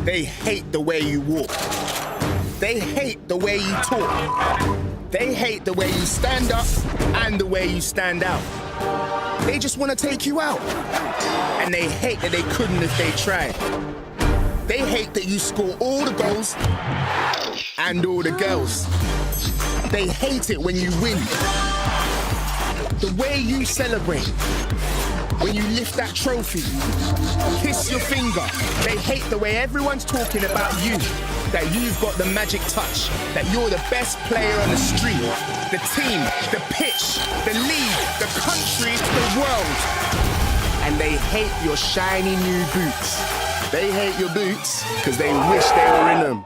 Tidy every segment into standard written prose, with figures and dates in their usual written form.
They hate the way you walk. They hate the way you talk. They hate the way you stand up and the way you stand out. They just want to take you out. And they hate that they couldn't if they tried. They hate that you score all the goals and all the girls. They hate it when you win. The way you celebrate, when you lift that trophy, kiss your finger. They hate the way everyone's talking about you, that you've got the magic touch, that you're the best player on the street, the team, the pitch, the league, the country, the world. And they hate your shiny new boots. They hate your boots because they wish they were in them.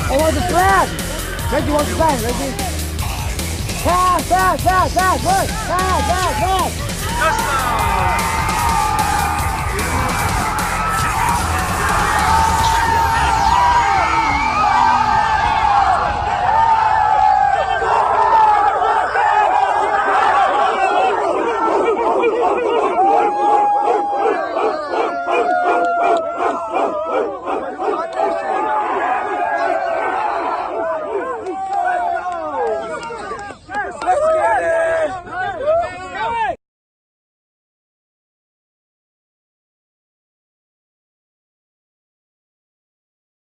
I want the flag. Reggie wants the flag, Reggie. Pass, good. Pass.